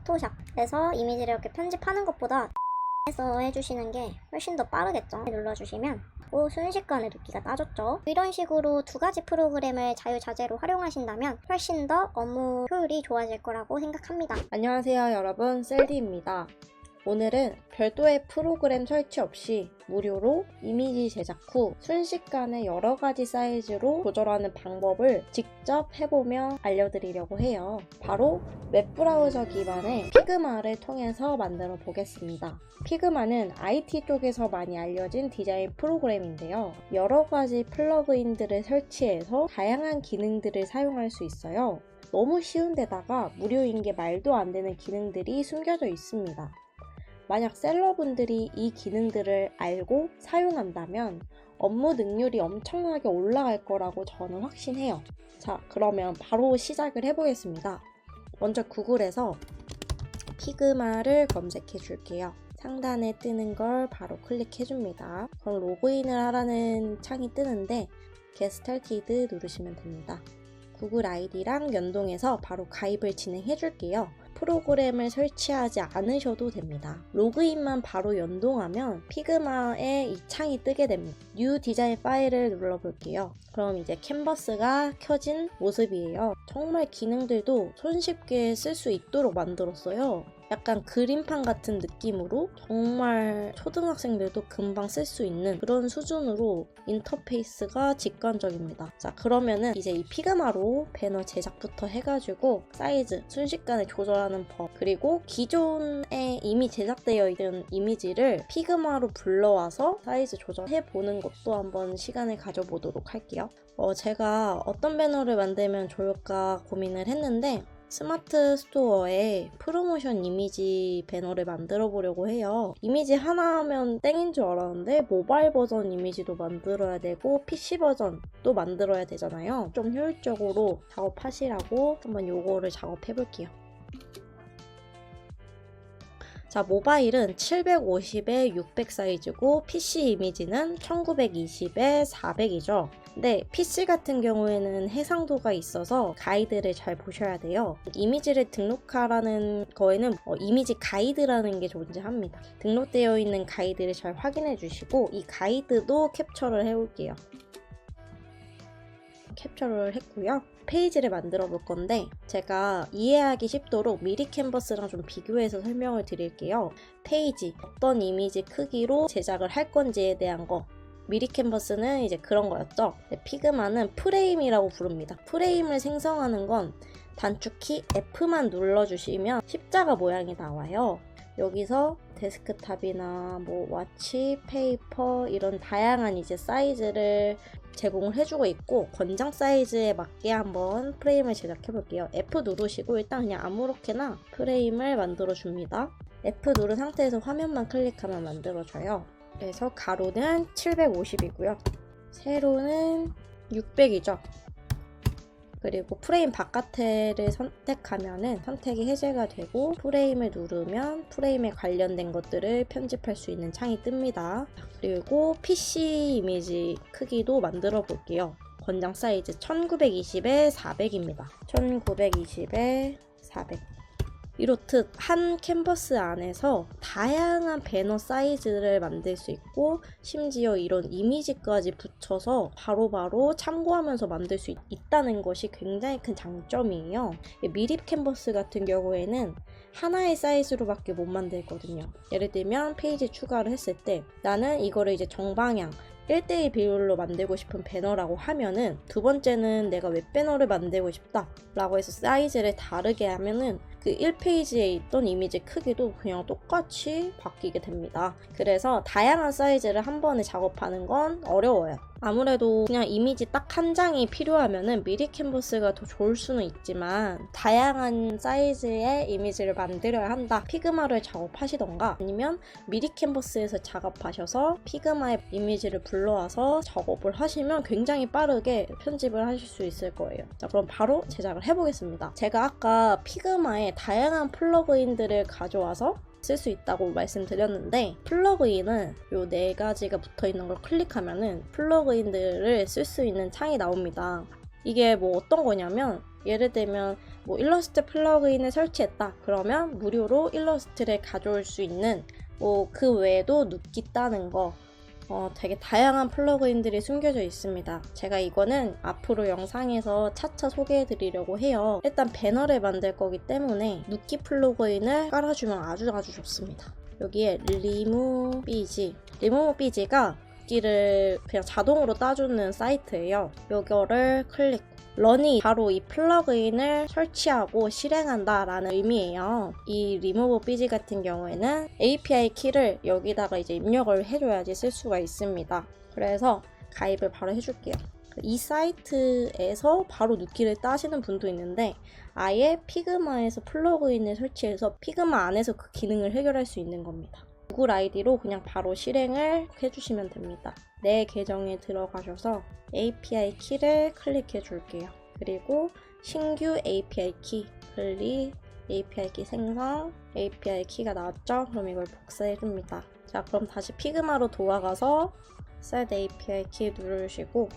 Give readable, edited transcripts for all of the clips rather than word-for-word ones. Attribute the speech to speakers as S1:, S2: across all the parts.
S1: 포토샵에서 이미지를 이렇게 편집하는 것보다 에서 해주시는 게 훨씬 더 빠르겠죠. 눌러주시면 순식간에 눕기가 따졌죠. 이런 식으로 두 가지 프로그램을 자유자재로 활용하신다면 훨씬 더 업무 효율이 좋아질 거라고 생각합니다.
S2: 안녕하세요 여러분, 셀디입니다. 오늘은 별도의 프로그램 설치 없이 무료로 이미지 제작 후 순식간에 여러가지 사이즈로 조절하는 방법을 직접 해보며 알려드리려고 해요. 바로 웹브라우저 기반의 피그마를 통해서 만들어 보겠습니다. 피그마는 IT 쪽에서 많이 알려진 디자인 프로그램인데요. 여러가지 플러그인들을 설치해서 다양한 기능들을 사용할 수 있어요. 너무 쉬운데다가 무료인 게 말도 안 되는 기능들이 숨겨져 있습니다. 만약 셀러분들이 이 기능들을 알고 사용한다면 업무 능률이 엄청나게 올라갈 거라고 저는 확신해요. 자, 그러면 바로 시작을 해보겠습니다. 먼저 구글에서 피그마를 검색해 줄게요. 상단에 뜨는 걸 바로 클릭해 줍니다. 그럼 로그인을 하라는 창이 뜨는데 Get Started 누르시면 됩니다. 구글 아이디랑 연동해서 바로 가입을 진행해 줄게요. 프로그램을 설치하지 않으셔도 됩니다. 로그인만 바로 연동하면 피그마에 이 창이 뜨게 됩니다. New 디자인 파일을 눌러볼게요. 그럼 이제 캔버스가 켜진 모습이에요. 정말 기능들도 손쉽게 쓸 수 있도록 만들었어요. 약간 그림판 같은 느낌으로 정말 초등학생들도 금방 쓸 수 있는 그런 수준으로 인터페이스가 직관적입니다. 자, 그러면은 이제 이 피그마로 배너 제작부터 해가지고 사이즈 순식간에 조절하는 법, 그리고 기존에 이미 제작되어 있는 이미지를 피그마로 불러와서 사이즈 조절해보는 것도 한번 시간을 가져보도록 할게요. 제가 어떤 배너를 만들면 좋을까 고민을 했는데 스마트 스토어에 프로모션 이미지 배너를 만들어 보려고 해요. 이미지 하나 하면 땡인 줄 알았는데 모바일 버전 이미지도 만들어야 되고 PC 버전도 만들어야 되잖아요. 좀 효율적으로 작업하시라고 한번 요거를 작업해 볼게요. 자, 모바일은 750에 600 사이즈고 PC 이미지는 1920에 400이죠. 근데 PC 같은 경우에는 해상도가 있어서 가이드를 잘 보셔야 돼요. 이미지를 등록하라는 거에는 이미지 가이드라는 게 존재합니다. 등록되어 있는 가이드를 잘 확인해 주시고 이 가이드도 캡처를 해올게요. 캡처를 했고요. 페이지를 만들어 볼 건데 제가 이해하기 쉽도록 미리 캔버스랑 좀 비교해서 설명을 드릴게요. 페이지, 어떤 이미지 크기로 제작을 할 건지에 대한 거. 미리 캔버스는 이제 그런 거였죠. 피그마는 프레임이라고 부릅니다. 프레임을 생성하는 건 단축키 F만 눌러주시면 십자가 모양이 나와요. 여기서 데스크탑이나 뭐 와치, 페이퍼 이런 다양한 이제 사이즈를 제공을 해주고 있고 권장 사이즈에 맞게 한번 프레임을 제작해 볼게요. F 누르시고 일단 그냥 아무렇게나 프레임을 만들어 줍니다. F 누른 상태에서 화면만 클릭하면 만들어져요. 그래서 가로는 750이고요. 세로는 600이죠. 그리고 프레임 바깥을 선택하면은 선택이 해제가 되고 프레임을 누르면 프레임에 관련된 것들을 편집할 수 있는 창이 뜹니다. 그리고 PC 이미지 크기도 만들어 볼게요. 권장 사이즈 1920에 400입니다. 1920에 400. 이렇듯 한 캔버스 안에서 다양한 배너 사이즈를 만들 수 있고 심지어 이런 이미지까지 붙여서 바로바로 참고하면서 만들 수 있다는 것이 굉장히 큰 장점이에요. 미립 캔버스 같은 경우에는 하나의 사이즈로밖에 못 만들거든요. 예를 들면 페이지 추가를 했을 때 나는 이거를 이제 정방향 1:1 비율로 만들고 싶은 배너라고 하면은 두 번째는 내가 웹배너를 만들고 싶다 라고 해서 사이즈를 다르게 하면은 그 1페이지에 있던 이미지 크기도 그냥 똑같이 바뀌게 됩니다. 그래서 다양한 사이즈를 한 번에 작업하는 건 어려워요. 아무래도 그냥 이미지 딱 한 장이 필요하면은 미리 캔버스가 더 좋을 수는 있지만 다양한 사이즈의 이미지를 만들어야 한다. 피그마를 작업하시던가 아니면 미리 캔버스에서 작업하셔서 피그마의 이미지를 불러와서 작업을 하시면 굉장히 빠르게 편집을 하실 수 있을 거예요. 자, 그럼 바로 제작을 해보겠습니다. 제가 아까 피그마에 다양한 플러그인들을 가져와서 쓸 수 있다고 말씀드렸는데 플러그인은 요 4가지가 붙어있는 걸 클릭하면은 플러그인들을 쓸 수 있는 창이 나옵니다. 이게 뭐 어떤 거냐면 예를 들면 뭐 일러스트 플러그인을 설치했다. 그러면 무료로 일러스트를 가져올 수 있는 뭐 그 외에도 눕기 따는 거 되게 다양한 플러그인들이 숨겨져 있습니다. 제가 이거는 앞으로 영상에서 차차 소개해 드리려고 해요. 일단 배너를 만들 거기 때문에 눕기 플러그인을 깔아주면 아주 좋습니다. 여기에 리무브 비지가 눕기를 그냥 자동으로 따주는 사이트예요. 이거를 클릭. 런이 바로 이 플러그인을 설치하고 실행한다 라는 의미예요. 이 리무브 비지 같은 경우에는 API 키를 여기다가 이제 입력을 해줘야지 쓸 수가 있습니다. 그래서 가입을 바로 해줄게요. 이 사이트에서 바로 눕기를 따시는 분도 있는데 아예 피그마에서 플러그인을 설치해서 피그마 안에서 그 기능을 해결할 수 있는 겁니다. 구글 아이디로 그냥 바로 실행을 해주시면 됩니다. 내 계정에 들어가셔서 API 키를 클릭해 줄게요. 그리고 신규 API 키 클릭, API 키 생성, API 키가 나왔죠? 그럼 이걸 복사해 줍니다. 자, 그럼 다시 피그마로 돌아가서 Set API 키 누르시고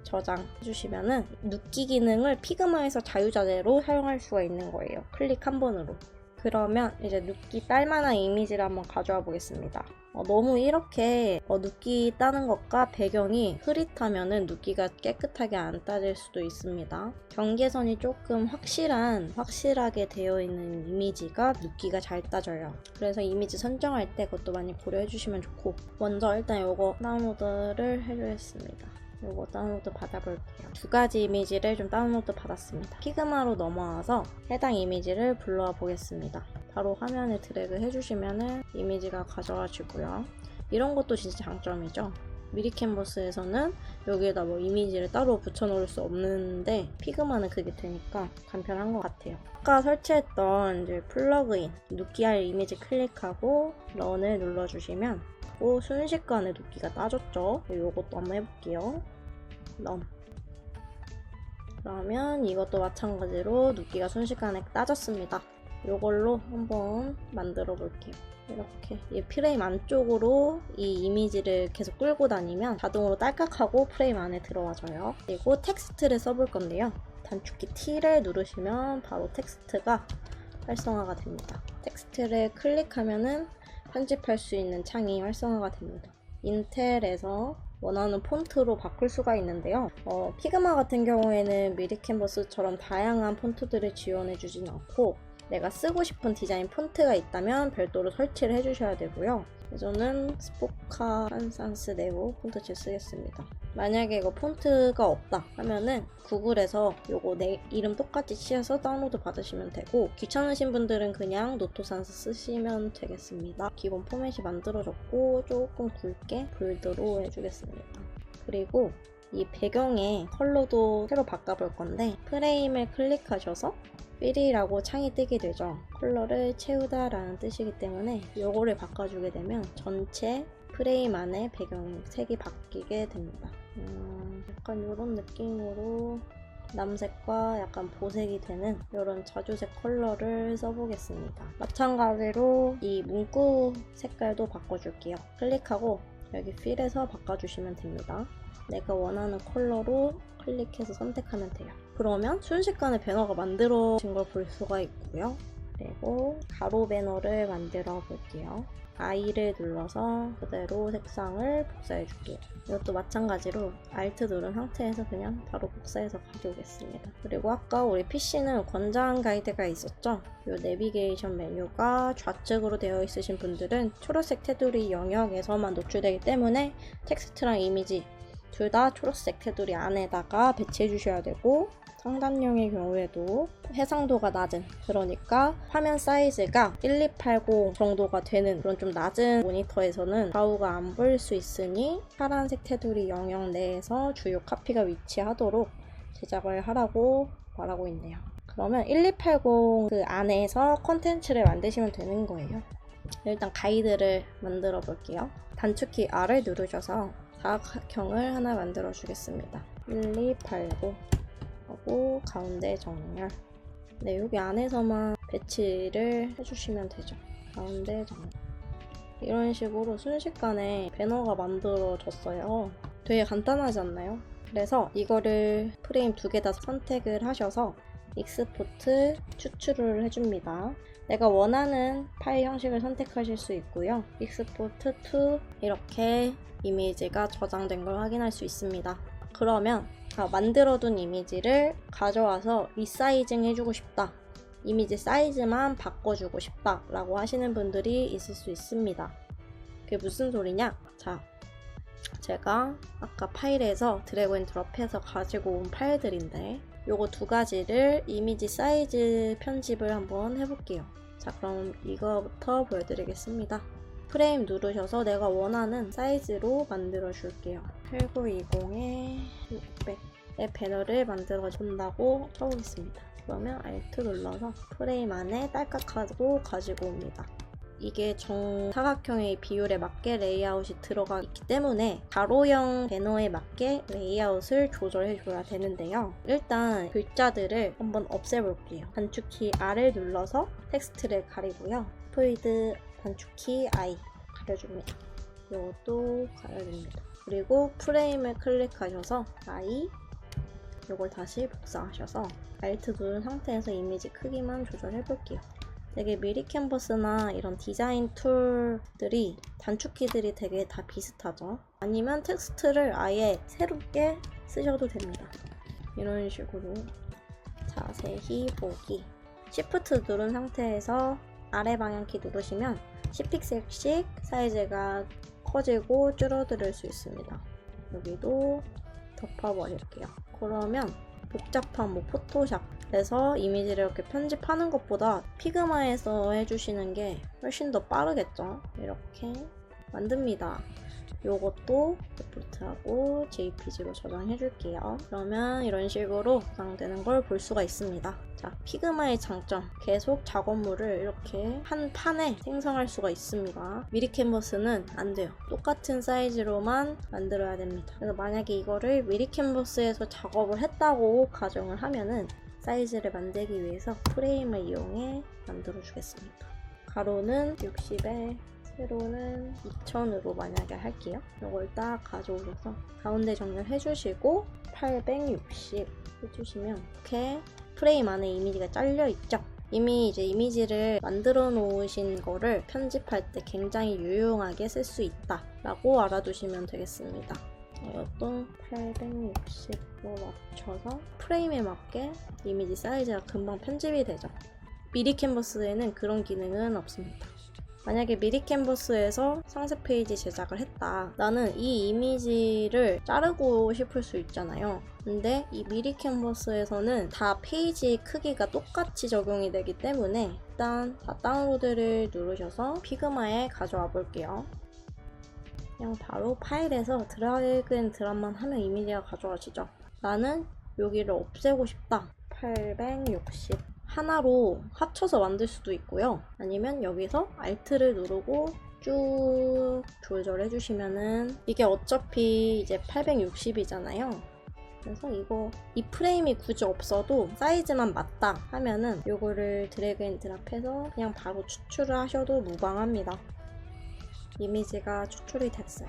S2: 저장해 주시면은 눕기 기능을 피그마에서 자유자재로 사용할 수가 있는 거예요. 클릭 한 번으로. 그러면 이제 눕기 딸만한 이미지를 한번 가져와 보겠습니다. 너무 이렇게 눕기 따는 것과 배경이 흐릿하면은 눕기가 깨끗하게 안 따질 수도 있습니다. 경계선이 조금 확실하게 되어 있는 이미지가 눕기가 잘 따져요. 그래서 이미지 선정할 때 그것도 많이 고려해 주시면 좋고, 먼저 일단 이거 다운로드를 해주겠습니다. 이거 다운로드 받아볼게요. 두 가지 이미지를 좀 다운로드 받았습니다. 피그마로 넘어와서 해당 이미지를 불러와 보겠습니다. 바로 화면에 드래그 해주시면은 이미지가 가져와지고요. 이런 것도 진짜 장점이죠. 미리 캔버스에서는 여기에다 뭐 이미지를 따로 붙여놓을 수 없는데 피그마는 그게 되니까 간편한 것 같아요. 아까 설치했던 이제 플러그인 눕기할 이미지 클릭하고 런을 눌러주시면 순식간에 눕기가 따졌죠. 이것도 한번 해볼게요. 런. 그러면 이것도 마찬가지로 눕기가 순식간에 따졌습니다. 이걸로 한번 만들어 볼게요. 이렇게 이 프레임 안쪽으로 이 이미지를 계속 끌고 다니면 자동으로 딸깍하고 프레임 안에 들어와줘요. 그리고 텍스트를 써볼 건데요. 단축키 T를 누르시면 바로 텍스트가 활성화가 됩니다. 텍스트를 클릭하면은 편집할 수 있는 창이 활성화가 됩니다. 인텔에서 원하는 폰트로 바꿀 수가 있는데요. 피그마 같은 경우에는 미리 캔버스처럼 다양한 폰트들을 지원해주진 않고 내가 쓰고 싶은 디자인 폰트가 있다면 별도로 설치를 해주셔야 되고요. 저는 스포카 한산스 네오 폰트칠 쓰겠습니다. 만약에 이거 폰트가 없다 하면은 구글에서 요거 내 이름 똑같이 치셔서 다운로드 받으시면 되고, 귀찮으신 분들은 그냥 노토산스 쓰시면 되겠습니다. 기본 포맷이 만들어졌고 조금 굵게 볼드로 해주겠습니다. 그리고 이 배경의 컬러도 새로 바꿔볼 건데 프레임을 클릭하셔서 필이라고 창이 뜨게 되죠. 컬러를 채우다 라는 뜻이기 때문에 요거를 바꿔주게 되면 전체 프레임 안에 배경 색이 바뀌게 됩니다. 약간 이런 느낌으로 남색과 약간 보색이 되는 이런 자주색 컬러를 써보겠습니다. 마찬가지로 이 문구 색깔도 바꿔줄게요. 클릭하고 여기 필에서 바꿔주시면 됩니다. 내가 원하는 컬러로 클릭해서 선택하면 돼요. 그러면 순식간에 배너가 만들어진 걸 볼 수가 있고요. 그리고 가로 배너를 만들어 볼게요. I를 눌러서 그대로 색상을 복사해 줄게요. 이것도 마찬가지로 Alt 누른 상태에서 그냥 바로 복사해서 가져오겠습니다. 그리고 아까 우리 PC는 권장 가이드가 있었죠? 이 내비게이션 메뉴가 좌측으로 되어 있으신 분들은 초록색 테두리 영역에서만 노출되기 때문에 텍스트랑 이미지 둘 다 초록색 테두리 안에다가 배치해 주셔야 되고, 상단용의 경우에도 해상도가 낮은, 그러니까 화면 사이즈가 1280 정도가 되는 그런 좀 낮은 모니터에서는 좌우가 안 보일 수 있으니 파란색 테두리 영역 내에서 주요 카피가 위치하도록 제작을 하라고 말하고 있네요. 그러면 1280 그 안에서 컨텐츠를 만드시면 되는 거예요. 일단 가이드를 만들어 볼게요. 단축키 R을 누르셔서 사각형을 하나 만들어 주겠습니다. 1280 하고 가운데 정렬. 네, 여기 안에서만 배치를 해주시면 되죠. 가운데 정렬. 이런 식으로 순식간에 배너가 만들어졌어요. 되게 간단하지 않나요? 그래서 이거를 프레임 두 개 다 선택을 하셔서 익스포트 추출을 해줍니다. 내가 원하는 파일 형식을 선택하실 수 있고요. 익스포트 to 이렇게 이미지가 저장된 걸 확인할 수 있습니다. 그러면 만들어둔 이미지를 가져와서 리사이징 해주고 싶다. 이미지 사이즈만 바꿔주고 싶다 라고 하시는 분들이 있을 수 있습니다. 그게 무슨 소리냐? 자, 제가 아까 파일에서 드래그 앤 드롭해서 가지고 온 파일들인데 요거 두 가지를 이미지 사이즈 편집을 한번 해볼게요. 자, 그럼 이거부터 보여드리겠습니다. 프레임 누르셔서 내가 원하는 사이즈로 만들어 줄게요. 8920에 600의 배너를 만들어 준다고 쳐보겠습니다. 그러면 Alt 눌러서 프레임 안에 딸깍하고 가지고 옵니다. 이게 정사각형의 비율에 맞게 레이아웃이 들어가 있기 때문에 가로형 배너에 맞게 레이아웃을 조절해 줘야 되는데요. 일단 글자들을 한번 없애볼게요. 단축키 R을 눌러서 텍스트를 가리고요. 포이드 단축키 I 가려줍니다. 이것도 가려줍니다. 그리고 프레임을 클릭하셔서 I 이걸 다시 복사하셔서 Alt 누른 상태에서 이미지 크기만 조절해 볼게요. 되게 미리 캔버스나 이런 디자인 툴들이 단축키들이 되게 다 비슷하죠. 아니면 텍스트를 아예 새롭게 쓰셔도 됩니다. 이런 식으로 자세히 보기. Shift 누른 상태에서 아래 방향키 누르시면 10픽셀씩 사이즈가 커지고 줄어들 수 있습니다. 여기도 덮어버릴게요. 그러면 복잡한 포토샵에서 이미지를 이렇게 편집하는 것보다 피그마에서 해주시는 게 훨씬 더 빠르겠죠. 이렇게 만듭니다. 요것도 데폴트하고 JPG로 저장해 줄게요. 그러면 이런 식으로 저장되는 걸 볼 수가 있습니다. 자, 피그마의 장점, 계속 작업물을 이렇게 한 판에 생성할 수가 있습니다. 미리 캔버스는 안 돼요. 똑같은 사이즈로만 만들어야 됩니다. 그래서 만약에 이거를 미리 캔버스에서 작업을 했다고 가정을 하면은 사이즈를 만들기 위해서 프레임을 이용해 만들어 주겠습니다. 가로는 60에 세로는 2000으로 만약에 할게요. 이걸 딱 가져오셔서 가운데 정렬해 주시고 860 해주시면 이렇게 프레임 안에 이미지가 잘려 있죠. 이미 이제 이미지를 만들어 놓으신 거를 편집할 때 굉장히 유용하게 쓸 수 있다 라고 알아두시면 되겠습니다. 이것도 860로 맞춰서 프레임에 맞게 이미지 사이즈가 금방 편집이 되죠. 미리 캔버스에는 그런 기능은 없습니다. 만약에 미리 캔버스에서 상세 페이지 제작을 했다. 나는 이 이미지를 자르고 싶을 수 있잖아요. 근데 이 미리 캔버스에서는 다 페이지 크기가 똑같이 적용이 되기 때문에 일단 다 다운로드를 누르셔서 피그마에 가져와 볼게요. 그냥 바로 파일에서 드래그 앤 드랍만 하면 이미지가 가져와지죠. 나는 여기를 없애고 싶다. 860 하나로 합쳐서 만들 수도 있고요. 아니면 여기서 Alt를 누르고 쭉 조절해 주시면은 이게 어차피 이제 860이잖아요. 그래서 이 프레임이 굳이 없어도 사이즈만 맞다 하면은 요거를 드래그 앤 드랍해서 그냥 바로 추출을 하셔도 무방합니다. 이미지가 추출이 됐어요.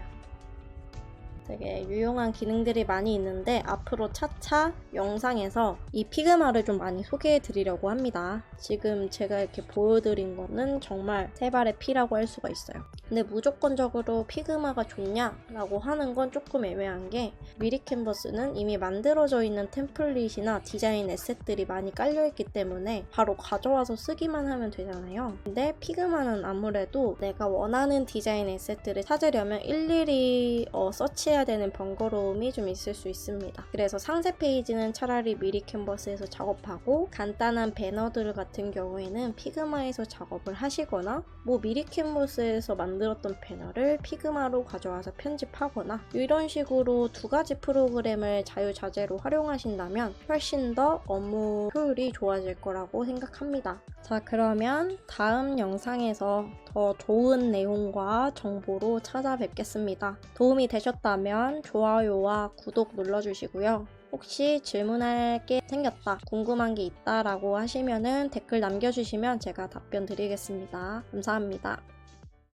S2: 되게 유용한 기능들이 많이 있는데 앞으로 차차 영상에서 이 피그마를 좀 많이 소개해 드리려고 합니다. 지금 제가 이렇게 보여드린 거는 정말 세 발의 피라고 할 수가 있어요. 근데 무조건적으로 피그마가 좋냐라고 하는 건 조금 애매한 게 미리 캔버스는 이미 만들어져 있는 템플릿이나 디자인 에셋들이 많이 깔려있기 때문에 바로 가져와서 쓰기만 하면 되잖아요. 근데 피그마는 아무래도 내가 원하는 디자인 에셋들을 찾으려면 일일이 서치해야 되는 번거로움이 좀 있을 수 있습니다. 그래서 상세 페이지는 차라리 미리 캔버스에서 작업하고 간단한 배너들 같은 경우에는 피그마에서 작업을 하시거나 미리 캔버스에서 만들었던 배너를 피그마로 가져와서 편집하거나 이런 식으로 두 가지 프로그램을 자유자재로 활용하신다면 훨씬 더 업무 효율이 좋아질 거라고 생각합니다. 자, 그러면 다음 영상에서 더 좋은 내용과 정보로 찾아뵙겠습니다. 도움이 되셨다면 좋아요와 구독 눌러주시고요. 혹시 질문할 게 생겼다, 궁금한 게 있다라고 하시면은 댓글 남겨주시면 제가 답변 드리겠습니다. 감사합니다.